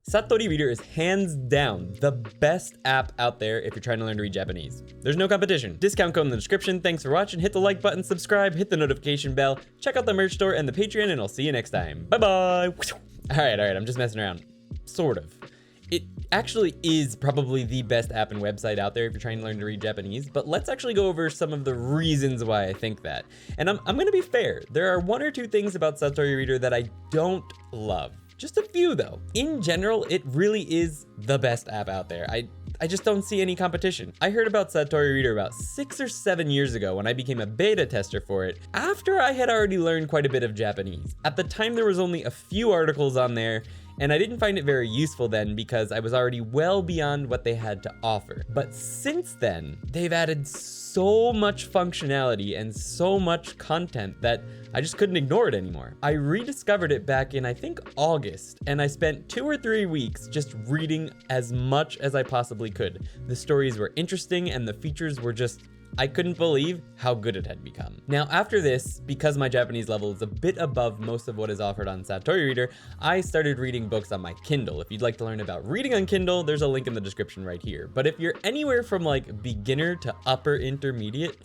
Satori Reader is hands down the best app out there if you're trying to learn to read Japanese. There's no competition. Discount code in the description. Thanks for watching. Hit the like button, subscribe, hit the notification bell, check out the merch store and the Patreon, and I'll see you next time. Bye-bye. All right, I'm just messing around. Sort of. It actually is probably the best app and website out there if you're trying to learn to read Japanese, but let's actually go over some of the reasons why I think that. And I'm gonna be fair. There are one or two things about Satori Reader that I don't love. Just a few though. In general, it really is the best app out there. I just don't see any competition. I heard about Satori Reader about 6 or 7 years ago when I became a beta tester for it, after I had already learned quite a bit of Japanese. At the time, there was only a few articles on there, and I didn't find it very useful then because I was already well beyond what they had to offer. But since then, they've added so much functionality and so much content that I just couldn't ignore it anymore. I rediscovered it back in, I think, August, and I spent 2 or 3 weeks just reading as much as I possibly could. The stories were interesting and the features were just, I couldn't believe how good it had become. Now, after this, because my Japanese level is a bit above most of what is offered on Satori Reader, I started reading books on my Kindle. If you'd like to learn about reading on Kindle, there's a link in the description right here. But if you're anywhere from like beginner to upper intermediate,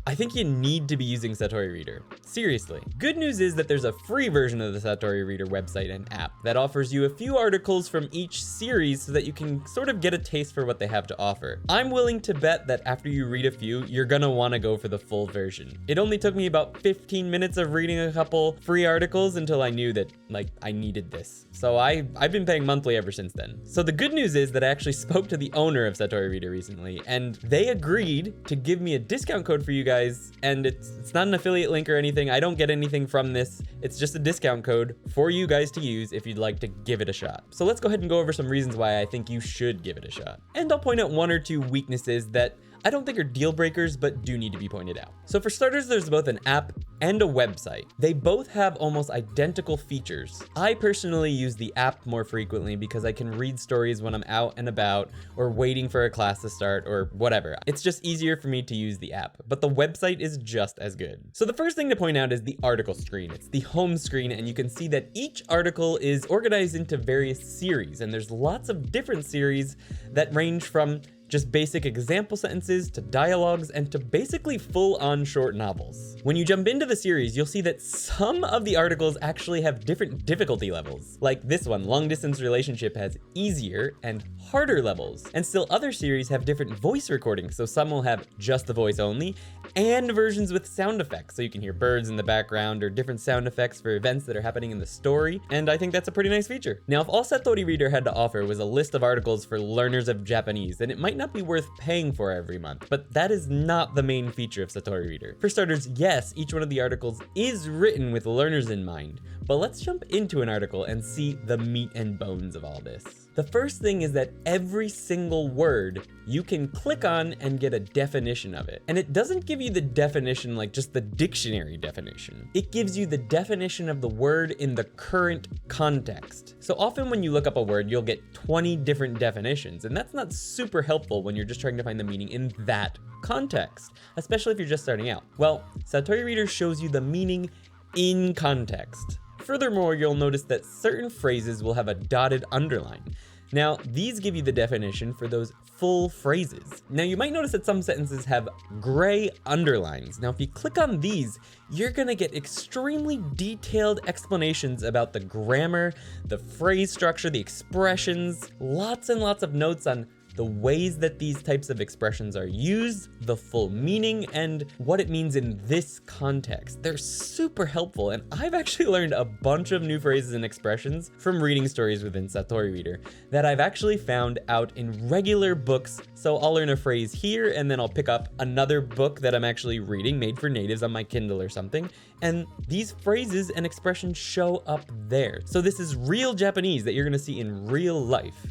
I think you need to be using Satori Reader. Seriously. Good news is that there's a free version of the Satori Reader website and app that offers you a few articles from each series so that you can sort of get a taste for what they have to offer. I'm willing to bet that after you read a few, you're gonna wanna go for the full version. It only took me about 15 minutes of reading a couple free articles until I knew that, like, I needed this. So I've been paying monthly ever since then. So the good news is that I actually spoke to the owner of Satori Reader recently, and they agreed to give me a discount code for you guys, and it's not an affiliate link or anything. I don't get anything from this. It's just a discount code for you guys to use if you'd like to give it a shot. So let's go ahead and go over some reasons why I think you should give it a shot. And I'll point out 1 or 2 weaknesses that I don't think are deal breakers, but do need to be pointed out. So for starters, there's both an app and a website. They both have almost identical features. I personally use the app more frequently because I can read stories when I'm out and about or waiting for a class to start or whatever. It's just easier for me to use the app, but the website is just as good. So the first thing to point out is the article screen. It's the home screen, and you can see that each article is organized into various series, and there's lots of different series that range from just basic example sentences to dialogues and to basically full-on short novels. When you jump into the series, you'll see that some of the articles actually have different difficulty levels. Like this one, Long Distance Relationship, has easier and harder levels. And still other series have different voice recordings, so some will have just the voice only, and versions with sound effects, so you can hear birds in the background or different sound effects for events that are happening in the story, and I think that's a pretty nice feature. Now, if all Satori Reader had to offer was a list of articles for learners of Japanese, then it might not be worth paying for every month, but that is not the main feature of Satori Reader. For starters, yes, each one of the articles is written with learners in mind, but let's jump into an article and see the meat and bones of all this. The first thing is that every single word you can click on and get a definition of it. And it doesn't give you the definition like just the dictionary definition. It gives you the definition of the word in the current context. So often when you look up a word, you'll get 20 different definitions, and that's not super helpful when you're just trying to find the meaning in that context, especially if you're just starting out. Well, Satori Reader shows you the meaning in context. Furthermore, you'll notice that certain phrases will have a dotted underline. Now, these give you the definition for those full phrases. Now, you might notice that some sentences have gray underlines. Now, if you click on these, you're gonna get extremely detailed explanations about the grammar, the phrase structure, the expressions, lots and lots of notes on the ways that these types of expressions are used, the full meaning, and what it means in this context. They're super helpful, and I've actually learned a bunch of new phrases and expressions from reading stories within Satori Reader that I've actually found out in regular books. So I'll learn a phrase here, and then I'll pick up another book that I'm actually reading, made for natives on my Kindle or something, and these phrases and expressions show up there. So this is real Japanese that you're gonna see in real life.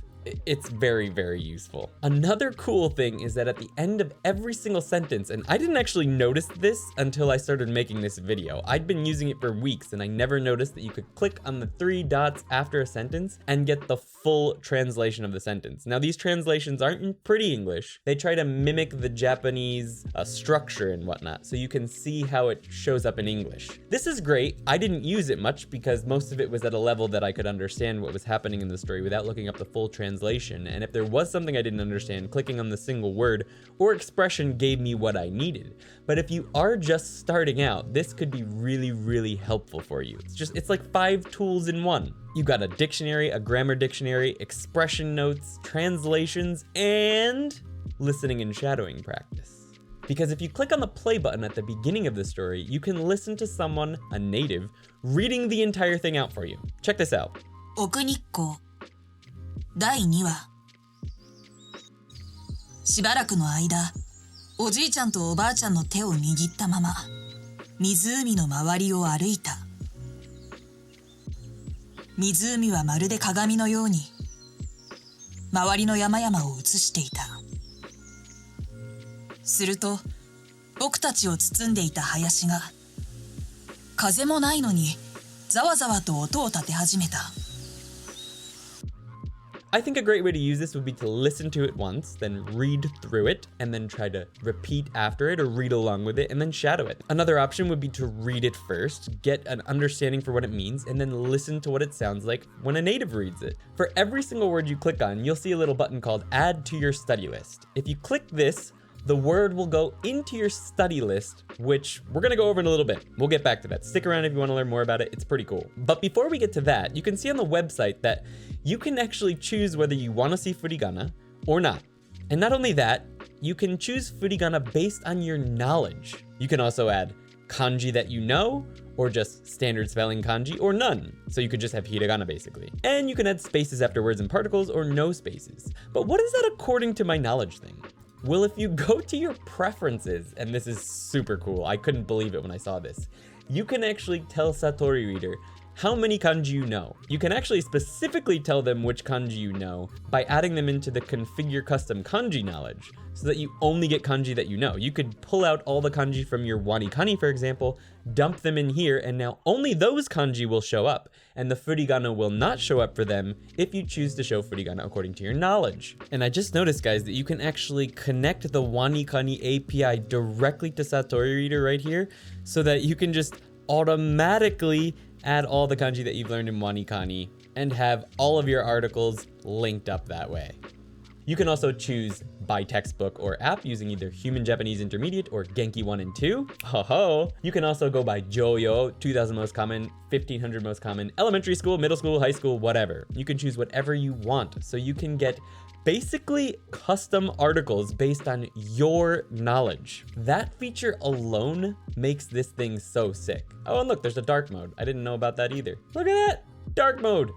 it's very, very useful. Another cool thing is that at the end of every single sentence, and I didn't actually notice this until I started making this video. I'd been using it for weeks and I never noticed that you could click on the 3 dots after a sentence and get the full translation of the sentence. Now, these translations aren't in pretty English. They try to mimic the Japanese structure and whatnot, so you can see how it shows up in English. This is great. I didn't use it much because most of it was at a level that I could understand what was happening in the story without looking up the full translation. And if there was something I didn't understand, clicking on the single word or expression gave me what I needed. But if you are just starting out, this could be really, really helpful for you. It's like 5 tools in one. You got a dictionary, a grammar dictionary, expression notes, translations, and listening and shadowing practice. Because if you click on the play button at the beginning of the story, you can listen to someone, a native, reading the entire thing out for you. Check this out. 奥日光第2話しばらくの間、おじいちゃんとおばあちゃんの手を握ったまま、湖の周りを歩いた。湖はまるで鏡のように、周りの山々を映していた。すると、僕たちを包んでいた林が、風もないのに、ざわざわと音を立て始めた。I think a great way to use this would be to listen to it once, then read through it, and then try to repeat after it or read along with it, and then shadow it. Another option would be to read it first, get an understanding for what it means, and then listen to what it sounds like when a native reads it. For every single word you click on, you'll see a little button called Add to your study list. If you click this, the word will go into your study list, which we're gonna go over in a little bit. We'll get back to that. Stick around if you wanna learn more about it. It's pretty cool. But before we get to that, you can see on the website that you can actually choose whether you wanna see furigana or not. And not only that, you can choose furigana based on your knowledge. You can also add kanji that you know, or just standard spelling kanji, or none. So you could just have hiragana basically. And you can add spaces after words and particles or no spaces. But what is that according to my knowledge thing? Well, if you go to your preferences, and this is super cool, I couldn't believe it when I saw this, you can actually tell Satori Reader how many kanji you know. You can actually specifically tell them which kanji you know by adding them into the configure custom kanji knowledge, so that you only get kanji that you know. You could pull out all the kanji from your wanikani, for example, dump them in here, and now only those kanji will show up, and the furigana will not show up for them if you choose to show furigana according to your knowledge. And I just noticed, guys, that you can actually connect the wanikani API directly to Satori Reader right here, so that you can just automatically add all the kanji that you've learned in wanikani and have all of your articles linked up that way. You can also choose by textbook or app using either Human Japanese Intermediate or Genki 1 and 2. Ho-ho! You can also go by Joyo, 2000 most common, 1500 most common, elementary school, middle school, high school, whatever. You can choose whatever you want, so you can get basically custom articles based on your knowledge. That feature alone makes this thing so sick. Oh, and look, there's a dark mode. I didn't know about that either. Look at that! Dark mode!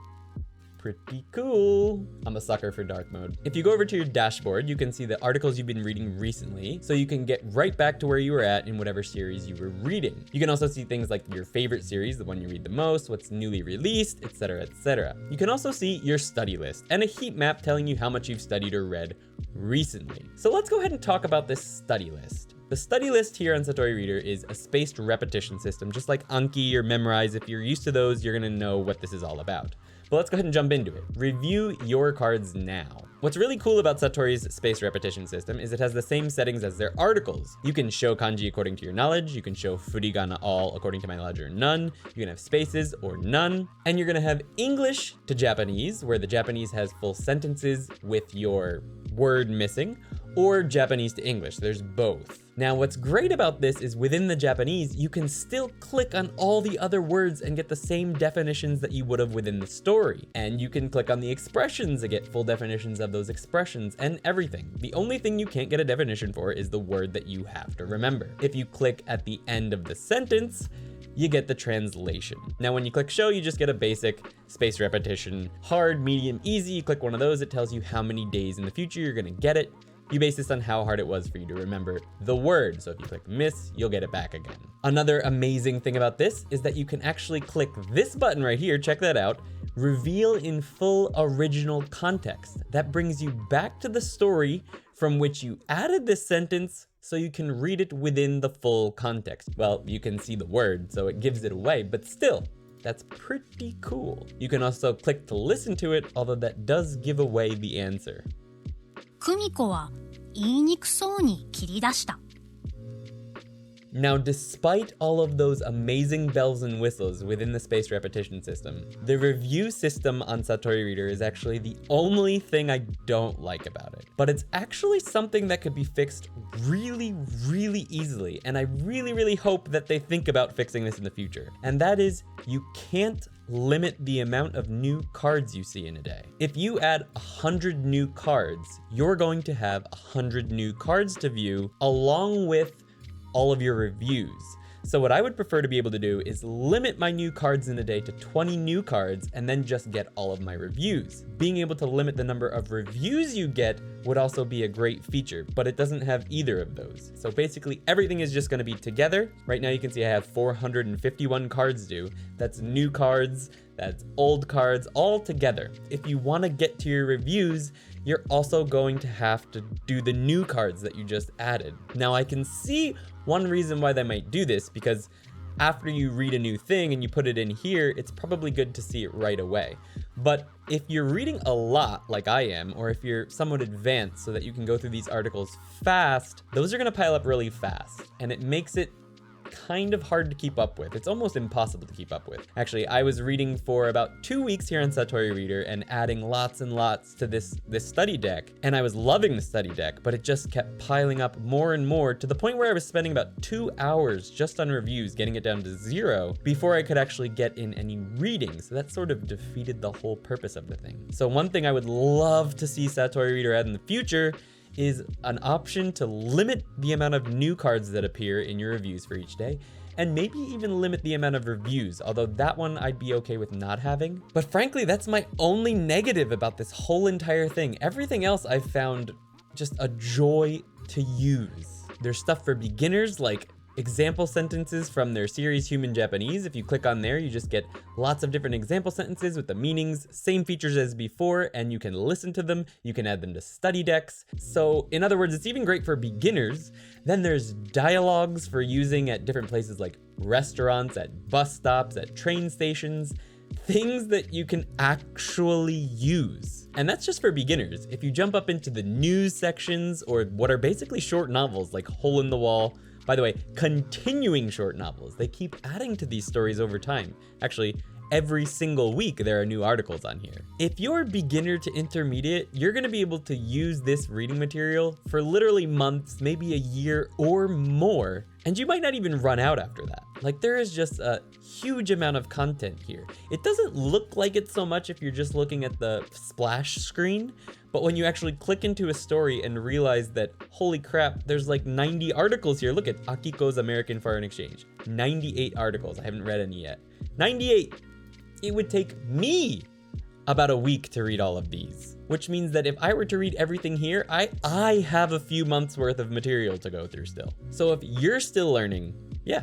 Pretty cool. I'm a sucker for dark mode. If you go over to your dashboard, you can see the articles you've been reading recently, so you can get right back to where you were at in whatever series you were reading. You can also see things like your favorite series, the one you read the most, what's newly released, etc., etc. You can also see your study list and a heat map telling you how much you've studied or read recently. So let's go ahead and talk about this study list. The study list here on Satori Reader is a spaced repetition system, just like Anki or Memorize. If you're used to those, you're gonna know what this is all about. But let's go ahead and jump into it. Review your cards now. What's really cool about Satori's spaced repetition system is it has the same settings as their articles. You can show kanji according to your knowledge, you can show furigana all according to my knowledge or none, you can have spaces or none, and you're gonna have English to Japanese, where the Japanese has full sentences with your word missing, or Japanese to English. There's both. Now, what's great about this is within the Japanese, you can still click on all the other words and get the same definitions that you would have within the story. And you can click on the expressions to get full definitions of those expressions and everything. The only thing you can't get a definition for is the word that you have to remember. If you click at the end of the sentence, you get the translation. Now, when you click show, you just get a basic spaced repetition, hard, medium, easy. You click one of those, it tells you how many days in the future you're gonna get it. You base this on how hard it was for you to remember the word. So if you click miss, you'll get it back again. Another amazing thing about this is that you can actually click this button right here, check that out, Reveal in full original context. That brings you back to the story from which you added this sentence so you can read it within the full context. Well, you can see the word, so it gives it away, but still, that's pretty cool. You can also click to listen to it, although that does give away the answer. 久美子は言いにくそうに切り出した。 Now, despite all of those amazing bells and whistles within the spaced repetition system, the review system on Satori Reader is actually the only thing I don't like about it. But it's actually something that could be fixed really, really easily, and I really hope that they think about fixing this in the future. And that is, you can't limit the amount of new cards you see in a day. If you add 100 new cards, you're going to have 100 new cards to view along with all of your reviews. So what I would prefer to be able to do is limit my new cards in a day to 20 new cards and then just get all of my reviews. Being able to limit the number of reviews you get would also be a great feature, but it doesn't have either of those. So basically everything is just going to be together. Right now you can see I have 451 cards due. That's new cards, that's old cards, all together. If you want to get to your reviews, you're also going to have to do the new cards that you just added. Now I can see one reason why they might do this, because after you read a new thing and you put it in here, it's probably good to see it right away. But if you're reading a lot like I am, or if you're somewhat advanced so that you can go through these articles fast, those are gonna pile up really fast, and it makes it kind of hard to keep up with. It's almost impossible to keep up with. Actually, I was reading for about 2 weeks here on Satori Reader and adding lots and lots to this study deck, and I was loving the study deck, but it just kept piling up more and more to the point where I was spending about 2 hours just on reviews, getting it down to 0 before I could actually get in any reading. So that sort of defeated the whole purpose of the thing. So one thing I would love to see Satori Reader add in the future is an option to limit the amount of new cards that appear in your reviews for each day, and maybe even limit the amount of reviews, although that one I'd be okay with not having. But frankly, that's my only negative about this whole entire thing. Everything else I've found just a joy to use. There's stuff for beginners like example sentences from their series Human Japanese. If you click on there, you just get lots of different example sentences with the meanings, same features as before, and you can listen to them. You can add them to study decks. So in other words, it's even great for beginners. Then there's dialogues for using at different places like restaurants, at bus stops, at train stations, things that you can actually use. And that's just for beginners. If you jump up into the news sections, or what are basically short novels like Hole in the Wall, by the way, continuing short novels. They keep adding to these stories over time. Actually, every single week there are new articles on here. If you're beginner to intermediate, you're gonna be able to use this reading material for literally months, maybe a year or more, and you might not even run out after that. Like, there is just a huge amount of content here. It doesn't look like it so much if you're just looking at the splash screen, but when you actually click into a story and realize that, holy crap, there's like 90 articles here. Look at Akiko's American Foreign Exchange. 98 articles. I haven't read any yet. 98! It would take me about a week to read all of these, which means that if I were to read everything here, I have a few months worth of material to go through still. So if you're still learning, yeah,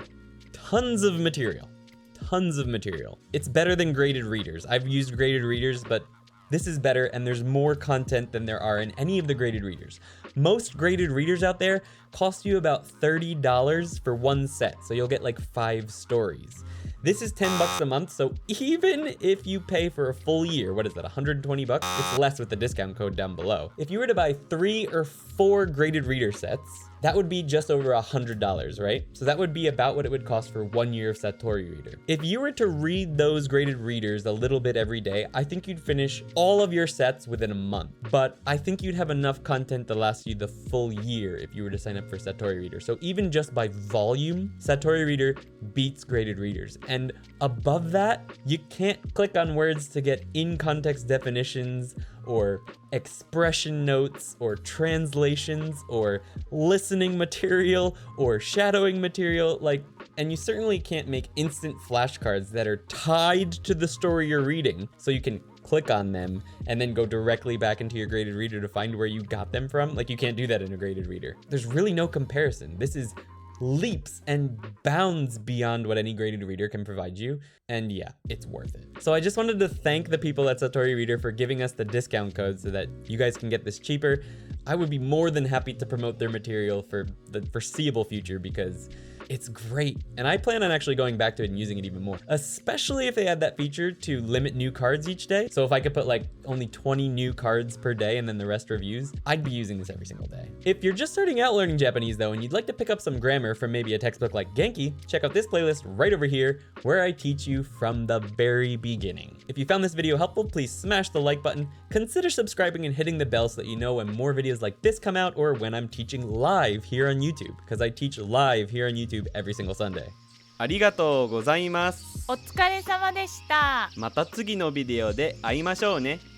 tons of material. Tons of material. It's better than graded readers. I've used graded readers, but this is better, and there's more content than there are in any of the graded readers. Most graded readers out there cost you about $30 for one set, so you'll get like 5 stories. This is $10 a month, so even if you pay for a full year, what is that, 120 bucks? It's less with the discount code down below. If you were to buy 3 or 4 graded reader sets, that would be just over $100, right? So that would be about what it would cost for 1 year of Satori Reader. If you were to read those graded readers a little bit every day, I think you'd finish all of your sets within a month. But I think you'd have enough content to last you the full year if you were to sign up for Satori Reader. So even just by volume, Satori Reader beats graded readers. And above that, you can't click on words to get in-context definitions or expression notes or translations or listening material or shadowing material, and you certainly can't make instant flashcards that are tied to the story you're reading so you can click on them and then go directly back into your graded reader to find where you got them from. Like, you can't do that in a graded reader. There's really no comparison. This is leaps and bounds beyond what any graded reader can provide you. And yeah, it's worth it. So I just wanted to thank the people at Satori Reader for giving us the discount code so that you guys can get this cheaper. I would be more than happy to promote their material for the foreseeable future because it's great. And I plan on actually going back to it and using it even more, especially if they had that feature to limit new cards each day. So if I could put like only 20 new cards per day and then the rest reviews, I'd be using this every single day. If you're just starting out learning Japanese though, and you'd like to pick up some grammar from maybe a textbook like Genki, check out this playlist right over here where I teach you from the very beginning. If you found this video helpful, please smash the like button, consider subscribing and hitting the bell so that you know when more videos like this come out or when I'm teaching live here on YouTube, because I teach live here on YouTube every single Sunday. ありがとうございます。お疲れ様でした。また次のビデオで会いましょうね。